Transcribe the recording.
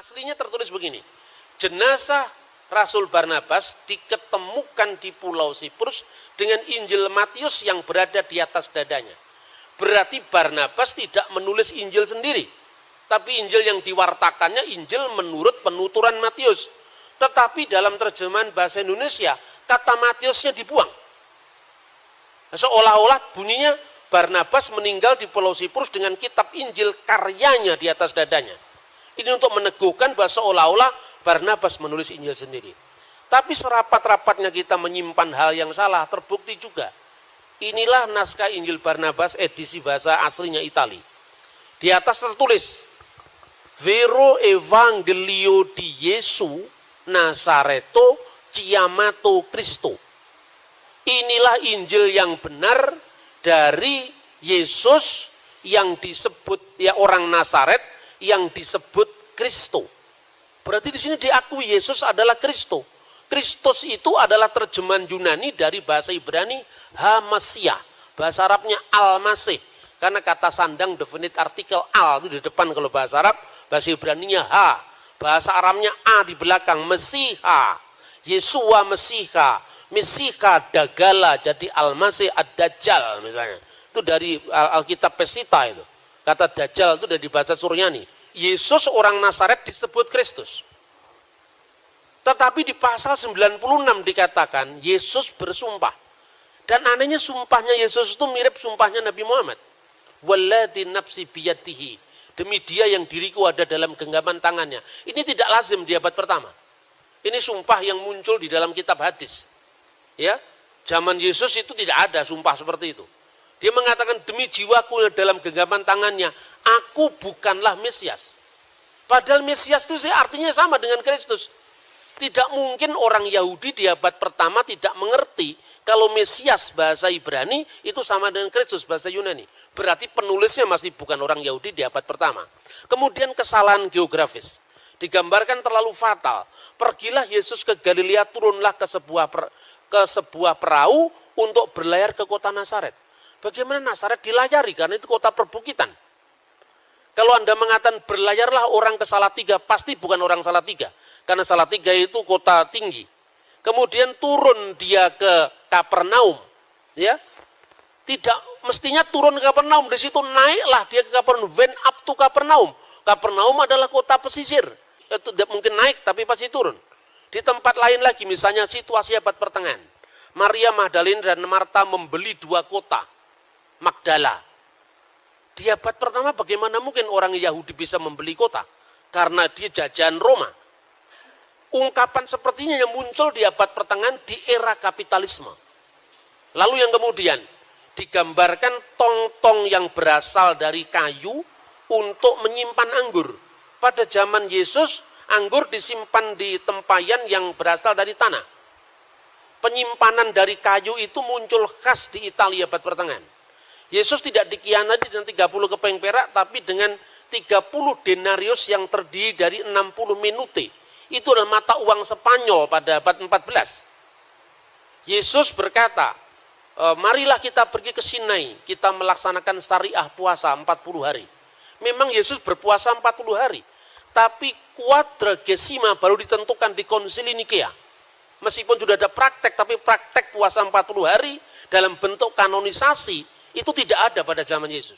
Aslinya tertulis begini, jenazah Rasul Barnabas diketemukan di Pulau Siprus dengan Injil Matius yang berada di atas dadanya. Berarti Barnabas tidak menulis Injil sendiri, tapi Injil yang diwartakannya Injil menurut penuturan Matius. Tetapi dalam terjemahan bahasa Indonesia, kata Matiusnya dibuang. Seolah-olah bunyinya Barnabas meninggal di Pulau Siprus dengan kitab Injil karyanya di atas dadanya. Ini untuk meneguhkan bahwa seolah-olah Barnabas menulis Injil sendiri. Tapi serapat-rapatnya kita menyimpan hal yang salah, terbukti juga. Inilah naskah Injil Barnabas edisi bahasa aslinya Itali. Di atas tertulis, Vero Evangelio di Yesu Nazareto Chiamato Cristo. Inilah Injil yang benar dari Yesus yang disebut ya orang Nazaret yang disebut Kristo. Berarti di sini diakui Yesus adalah Kristo. Kristus itu adalah terjemahan Yunani dari bahasa Ibrani Hamasia. Bahasa Arabnya Al-Masih. Karena kata sandang definite artikel al itu di depan kalau bahasa Arab, bahasa Ibraninya ha. Bahasa Aramnya a di belakang, Mesiha. Yesua Mesiha. Mesiha Dagala, jadi Al-Masih Ad-Dajjal misalnya. Itu dari Alkitab Pesita itu. Kata Dajjal itu dari bahasa Suryani. Yesus orang Nazaret disebut Kristus. Tetapi di pasal 96 dikatakan Yesus bersumpah. Dan anehnya sumpahnya Yesus itu mirip sumpahnya Nabi Muhammad. Walladzi nafsi biyadihi. Demi dia yang diriku ada dalam genggaman tangannya. Ini tidak lazim di abad pertama. Ini sumpah yang muncul di dalam kitab hadis. Ya, zaman Yesus itu tidak ada sumpah seperti itu. Dia mengatakan demi jiwaku yang dalam genggaman tangannya, aku bukanlah Mesias. Padahal Mesias itu artinya sama dengan Kristus. Tidak mungkin orang Yahudi di abad pertama tidak mengerti kalau Mesias bahasa Ibrani itu sama dengan Kristus bahasa Yunani. Berarti penulisnya masih bukan orang Yahudi di abad pertama. Kemudian kesalahan geografis. Digambarkan terlalu fatal. Pergilah Yesus ke Galilea, turunlah ke sebuah perahu untuk berlayar ke kota Nazaret. Bagaimana Nazaret dilayari? Karena itu kota perbukitan. Kalau Anda mengatakan berlayarlah orang ke Salatiga, pasti bukan orang Salatiga. Karena Salatiga itu kota tinggi. Kemudian turun dia ke Kapernaum. Ya, tidak mestinya turun ke Kapernaum. Di situ naiklah dia ke Kapernaum. Went up to Kapernaum. Kapernaum adalah kota pesisir. Itu tidak mungkin naik, tapi pasti turun. Di tempat lain lagi, misalnya situasi abad pertengahan. Maria Magdalena dan Marta membeli 2 kota. Magdala. Di abad pertama bagaimana mungkin orang Yahudi bisa membeli kota? Karena dia jajahan Roma. Ungkapan sepertinya yang muncul di abad pertengahan di era kapitalisme. Lalu yang kemudian digambarkan tong-tong yang berasal dari kayu untuk menyimpan anggur. Pada zaman Yesus, anggur disimpan di tempayan yang berasal dari tanah. Penyimpanan dari kayu itu muncul khas di Italia abad pertengahan. Yesus tidak dikhianati dengan 30 keping perak, tapi dengan 30 denarius yang terdiri dari 60 minute. Itu adalah mata uang Spanyol pada abad 14. Yesus berkata, marilah kita pergi ke Sinai, kita melaksanakan syariah puasa 40 hari. Memang Yesus berpuasa 40 hari, tapi quadragesima baru ditentukan di Konsili Nikea. Meskipun sudah ada praktek, tapi praktek puasa 40 hari dalam bentuk kanonisasi, itu tidak ada pada zaman Yesus.